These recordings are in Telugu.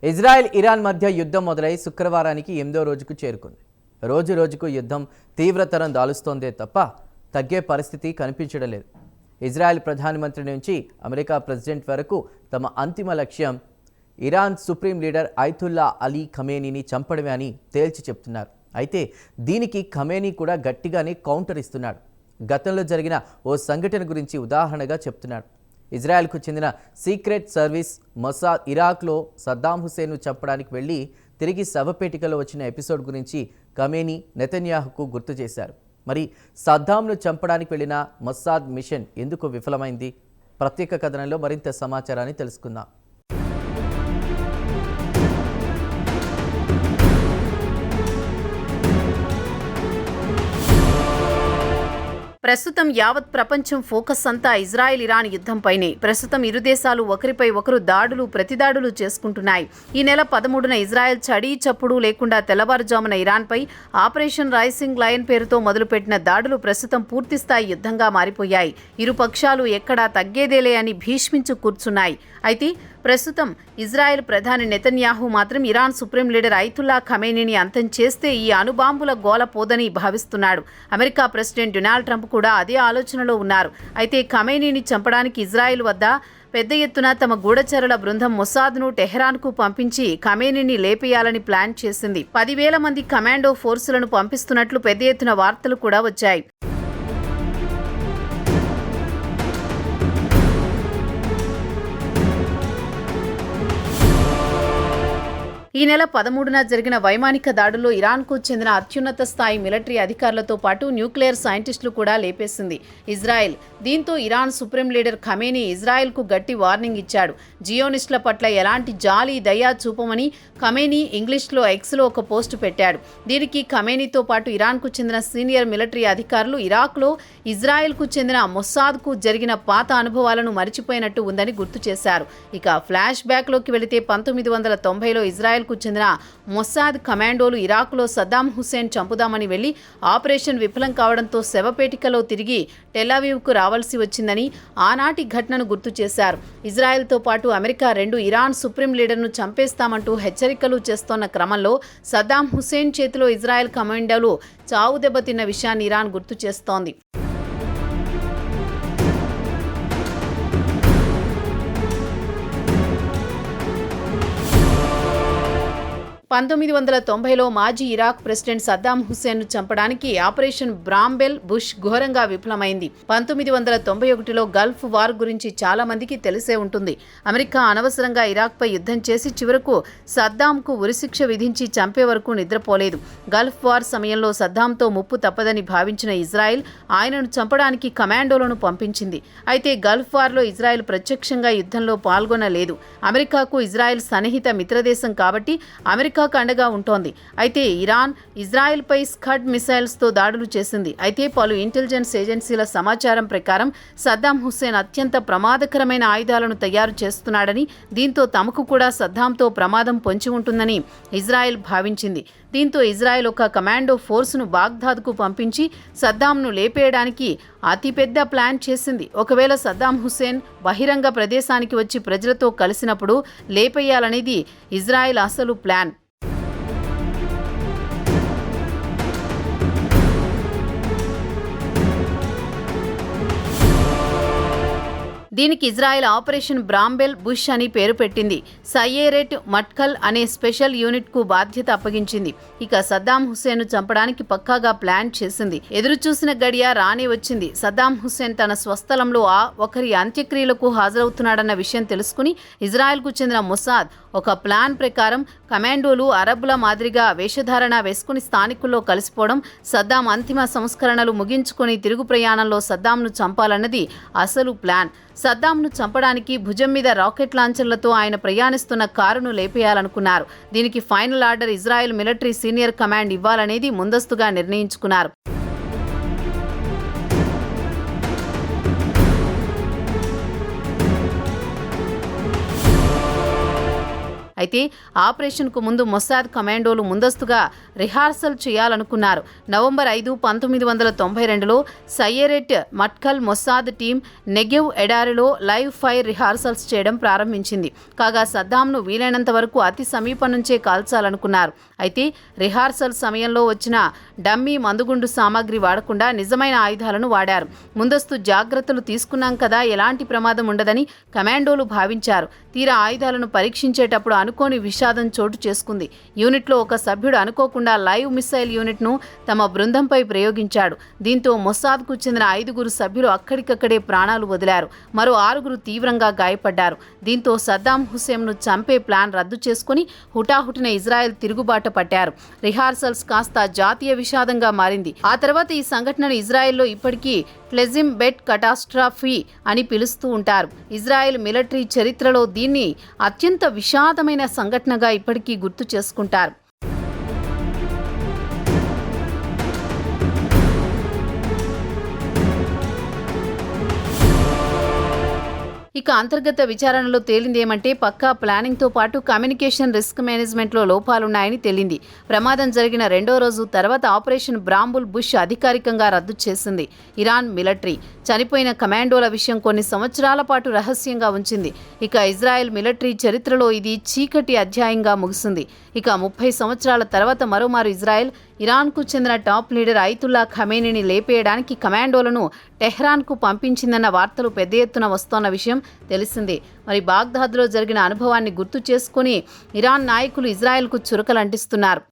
ఇజ్రాయెల్ ఇరాన్ మధ్య యుద్ధం మొదలై శుక్రవారానికి 8వ రోజుకు చేరుకుంది. రోజు రోజుకు యుద్ధం తీవ్రతరం దాలుస్తోందే తప్ప తగ్గే పరిస్థితి కనిపించడం లేదు. ఇజ్రాయెల్ ప్రధానమంత్రి నుంచి అమెరికా ప్రెసిడెంట్ వరకు తమ అంతిమ లక్ష్యం Iran supreme leader Ayatollah Ali ఖమేనీని చంపడమే అని తేల్చి చెప్తున్నారు. అయితే దీనికి ఖమేనీ కూడా గట్టిగానే కౌంటర్ ఇస్తున్నాడు. గతంలో జరిగిన ఓ సంఘటన గురించి ఉదాహరణగా చెప్తున్నాడు. ఇజ్రాయెల్కు చెందిన సీక్రెట్ సర్వీస్ మొసాద్ ఇరాక్లో సద్దాం హుసేన్ను చంపడానికి వెళ్ళి తిరిగి శవపేటికలో వచ్చిన ఎపిసోడ్ గురించి ఖమేనీ నెతన్యాహుకు గుర్తు చేశారు. మరి సద్దాంను చంపడానికి వెళ్ళిన మొసాద్ మిషన్ ఎందుకు విఫలమైంది? ప్రత్యేక కథనంలో మరింత సమాచారాన్ని తెలుసుకుందాం. ప్రస్తుతం యావత్ ప్రపంచం ఫోకస్ అంతా ఇజ్రాయెల్ ఇరాన్ యుద్ధంపైనే. ప్రస్తుతం ఇరు దేశాలు ఒకరిపై ఒకరు దాడులు ప్రతిదాడులు చేసుకుంటున్నాయి. ఈ నెల 13న ఇజ్రాయెల్ చడీ చప్పుడు లేకుండా తెల్లవారుజామున ఇరాన్పై ఆపరేషన్ రైసింగ్ లయన్ పేరుతో మొదలుపెట్టిన దాడులు ప్రస్తుతం పూర్తిస్థాయి యుద్ధంగా మారిపోయాయి. ఇరు పక్షాలు ఎక్కడా తగ్గేదేలే అని భీష్మించు కూర్చున్నాయి. అయితే ప్రస్తుతం ఇజ్రాయెల్ ప్రధాని నెతన్యాహు మాత్రం ఇరాన్ సుప్రీం లీడర్ అయతుల్లా ఖమేనీని అంతం చేస్తే ఈ అణుబాంబుల గోల పోదని భావిస్తున్నాడు. అమెరికా ప్రెసిడెంట్ డొనాల్డ్ ట్రంప్ కూడా అదే ఆలోచనలో ఉన్నారు. అయితే ఖమేనీని చంపడానికి ఇజ్రాయెల్ వద్ద పెద్ద ఎత్తున తమ గూఢచరుల బృందం మొసాద్ను టెహ్రాన్కు పంపించి ఖమేనీని లేపేయాలని ప్లాన్ చేసింది. 10,000 మంది కమాండో ఫోర్సులను పంపిస్తున్నట్లు పెద్ద ఎత్తున వార్తలు కూడా వచ్చాయి. ఈ నెల 13న జరిగిన వైమానిక దాడుల్లో ఇరాన్కు చెందిన అత్యున్నత స్థాయి మిలిటరీ అధికారులతో పాటు న్యూక్లియర్ సైంటిస్టులు కూడా లేపేసింది ఇజ్రాయెల్. దీంతో ఇరాన్ సుప్రీం లీడర్ ఖమేనీ ఇజ్రాయెల్కు గట్టి వార్నింగ్ ఇచ్చాడు. జియోనిస్టుల పట్ల ఎలాంటి జాలి దయా చూపమని ఖమేనీ ఇంగ్లీష్లో ఎక్స్లో ఒక పోస్టు పెట్టాడు. దీనికి ఖమేనీతో పాటు ఇరాన్కు చెందిన సీనియర్ మిలిటరీ అధికారులు ఇరాక్లో ఇజ్రాయెల్కు చెందిన మొసాద్కు జరిగిన పాత అనుభవాలను మరిచిపోయినట్టు ఉందని గుర్తు చేశారు. ఇక ఫ్లాష్ బ్యాక్లోకి వెళితే 1990లో ఇజ్రాయెల్ కు చెందిన మొసాద్ కమాండోలు ఇరాక్లో సద్దాం హుసేన్ చంపుదామని వెళ్లి ఆపరేషన్ విఫలం కావడంతో శవపేటికలో తిరిగి టెల్-అవీవ్కు రావాల్సి వచ్చిందని ఆనాటి ఘటనను గుర్తు చేశారు. ఇజ్రాయెల్తో పాటు అమెరికా 2 ఇరాన్ సుప్రీం లీడర్ను చంపేస్తామంటూ హెచ్చరికలు చేస్తోన్న క్రమంలో సద్దాం హుసేన్ చేతిలో ఇజ్రాయెల్ కమాండోలు చావు దెబ్బతిన్న విషయాన్ని ఇరాన్ గుర్తు చేస్తోంది. 1990లో మాజీ ఇరాక్ ప్రెసిడెంట్ సద్దాం హుసేన్ను చంపడానికి ఆపరేషన్ బ్రాంబెల్ బుష్ ఘోరంగా విఫలమైంది. 1991లో గల్ఫ్ వార్ గురించి చాలా మందికి తెలిసే ఉంటుంది. అమెరికా అనవసరంగా ఇరాక్పై యుద్ధం చేసి చివరకు సద్దాంకు ఉరిశిక్ష విధించి చంపే వరకు నిద్రపోలేదు. గల్ఫ్ వార్ సమయంలో సద్దాంతో ముప్పు తప్పదని భావించిన ఇజ్రాయెల్ ఆయనను చంపడానికి కమాండోలను పంపించింది. అయితే గల్ఫ్ వార్లో ఇజ్రాయెల్ ప్రత్యక్షంగా యుద్ధంలో పాల్గొనలేదు. అమెరికాకు ఇజ్రాయెల్ సన్నిహిత మిత్రదేశం కాబట్టి అమెరికా అండగా ఉంటోంది. అయితే ఇరాన్ ఇజ్రాయెల్పై స్కడ్ మిసైల్స్తో దాడులు చేసింది. అయితే పలు ఇంటెలిజెన్స్ ఏజెన్సీల సమాచారం ప్రకారం సద్దాం హుస్సేన్ అత్యంత ప్రమాదకరమైన ఆయుధాలను తయారు చేస్తున్నాడని, దీంతో తమకు కూడా సద్దాంతో ప్రమాదం పొంచి ఉంటుందని ఇజ్రాయెల్ భావించింది. దీంతో ఇజ్రాయెల్ ఒక కమాండో ఫోర్సును బాగ్దాద్కు పంపించి సద్దాంను లేపేయడానికి అతిపెద్ద ప్లాన్ చేసింది. ఒకవేళ సద్దాం హుస్సేన్ బహిరంగ ప్రదేశానికి వచ్చి ప్రజలతో కలిసినప్పుడు లేపేయాలనేది ఇజ్రాయెల్ అసలు ప్లాన్. దీనికి ఇజ్రాయెల్ ఆపరేషన్ బ్రాంబెల్ బుష్ అని పేరు పెట్టింది. సయ్యేరెట్ మట్కల్ అనే స్పెషల్ యూనిట్కు బాధ్యత అప్పగించింది. ఇక సద్దాం హుస్సేన్ను చంపడానికి పక్కాగా ప్లాన్ చేసింది. ఎదురుచూసిన గడియ రానే వచ్చింది. సద్దాం హుస్సేన్ తన స్వస్థలంలో ఒకరి అంత్యక్రియలకు హాజరవుతున్నాడన్న విషయం తెలుసుకుని ఇజ్రాయెల్కు చెందిన మొసాద్ ఒక ప్లాన్ ప్రకారం కమాండోలు అరబ్బుల మాదిరిగా వేషధారణ వేసుకుని స్థానికుల్లో కలిసిపోవడం, సద్దాం అంతిమ సంస్కరణలు ముగించుకొని తిరుగు ప్రయాణంలో సద్దాంను చంపాలన్నది అసలు ప్లాన్. సద్దాంను చంపడానికి భుజం మీద రాకెట్ లాంచర్లతో ఆయన ప్రయాణిస్తున్న కారును లేపేయాలనుకున్నారు. దీనికి final order Israel military senior command ఇవ్వాలనేది ముందస్తుగా నిర్ణయించుకున్నారు. అయితే ఆపరేషన్కు ముందు మొసాద్ కమాండోలు ముందస్తుగా రిహార్సల్ చేయాలనుకున్నారు. నవంబర్ 5, 1992లో Sayeret Matkal Mossad team Negev ఎడారిలో లైవ్ ఫైర్ రిహార్సల్స్ చేయడం ప్రారంభించింది. కాగా సద్దాంను వీలైనంత వరకు అతి సమీపం నుంచే కాల్చాలనుకున్నారు. అయితే రిహార్సల్ సమయంలో వచ్చిన డమ్మీ మందుగుండు సామాగ్రి వాడకుండా నిజమైన ఆయుధాలను వాడారు. ముందస్తు జాగ్రత్తలు తీసుకున్నాం కదా, ఎలాంటి ప్రమాదం ఉండదని కమాండోలు భావించారు. తీరా ఆయుధాలను పరీక్షించేటప్పుడు అనుకోని విషాదం చోటు చేసుకుంది. యూనిట్లో ఒక సభ్యుడు అనుకోకుండా లైవ్ మిసైల్ యూనిట్ను తమ బృందంపై ప్రయోగించాడు. దీంతో మొసాద్కు చెందిన 5 సభ్యులు అక్కడికక్కడే ప్రాణాలు వదిలారు. మరో 6 తీవ్రంగా గాయపడ్డారు. దీంతో సద్దాం హుస్సేన్ను చంపే ప్లాన్ రద్దు చేసుకుని హుటాహుటిన ఇజ్రాయెల్ తిరుగుబాటు పట్టారు. రిహార్సల్స్ కాస్త జాతీయ విషాదంగా మారింది. ఆ తర్వాత ఈ సంఘటనను ఇజ్రాయెల్లో ఇప్పటికీ ప్లెజిమ్ బెట్ కటాస్ట్రాఫీ అని పిలుస్తూ ఉంటారు. ఇజ్రాయెల్ మిలిటరీ చరిత్రలో దీన్ని అత్యంత విషాదమైన సంఘటనగా ఇప్పటికీ గుర్తు చేసుకుంటారు. ఇక అంతర్గత విచారణలో తేలిందేమంటే పక్కా ప్లానింగ్తో పాటు కమ్యూనికేషన్ రిస్క్ మేనేజ్మెంట్లో లోపాలున్నాయని తేలింది. ప్రమాదం జరిగిన 2వ రోజు తర్వాత ఆపరేషన్ బ్రాంబుల్ బుష్ అధికారికంగా రద్దు చేసింది. ఇరాన్ మిలిటరీ చనిపోయిన కమాండోల విషయం కొన్ని సంవత్సరాల పాటు రహస్యంగా ఉంచింది. ఇక ఇజ్రాయెల్ మిలిటరీ చరిత్రలో ఇది చీకటి అధ్యాయంగా ముగిసింది. ఇక 30 సంవత్సరాల తర్వాత మరోమారు ఇజ్రాయెల్ ఇరాన్కు చెందిన టాప్ లీడర్ అయతుల్లా ఖమేనీని లేపేయడానికి కమాండోలను టెహ్రాన్కు పంపించిందన్న వార్తలు పెద్ద ఎత్తున వస్తోన్న విషయం తెలిసిందే. మరి బాగ్దాద్లో జరిగిన అనుభవాన్ని గుర్తు చేసుకుని ఇరాన్ నాయకులు ఇజ్రాయెల్కు చురకలంటిస్తున్నారు.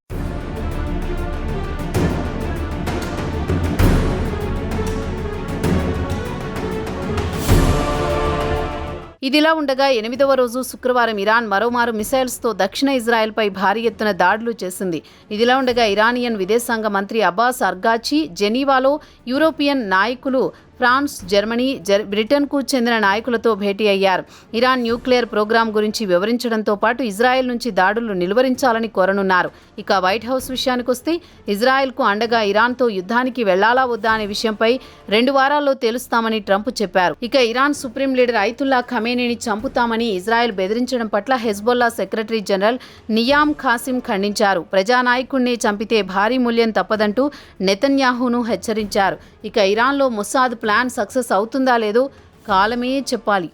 ఇదిలా ఉండగా 8వ రోజు శుక్రవారం ఇరాన్ మరోమారు మిసైల్స్తో దక్షిణ ఇజ్రాయెల్పై భారీ ఎత్తున దాడులు చేసింది. ఇదిలా ఉండగా ఇరానియన్ విదేశాంగ మంత్రి అబ్బాస్ అర్గాచి జెనీవాలో యూరోపియన్ నాయకులు, ఫ్రాన్స్, జర్మనీ, బ్రిటన్కు చెందిన నాయకులతో భేటీ అయ్యారు. ఇరాన్ న్యూక్లియర్ ప్రోగ్రాం గురించి వివరించడంతో పాటు ఇజ్రాయెల్ నుంచి దాడులు నిలువరించాలని కోరనున్నారు. ఇక వైట్ హౌస్ విషయానికొస్తే ఇజ్రాయెల్కు అండగా ఇరాన్తో యుద్ధానికి వెళ్లాలా వద్దా అనే విషయంపై 2 వారాల్లో తేలుస్తామని ట్రంప్ చెప్పారు. ఇక ఇరాన్ సుప్రీం లీడర్ అయతుల్లా ఖమేనీని చంపుతామని ఇజ్రాయెల్ బెదిరించడం పట్ల Hezbollah secretary general Naim Qassem ఖండించారు. ప్రజానాయకుడిని చంపితే భారీ మూల్యం తప్పదంటూ నెతన్యాహును హెచ్చరించారు. ఇక ఇరాన్లో మొసాద్ ప్లాన్ సక్సెస్ అవుతుందా లేదో కాలమే చెప్పాలి.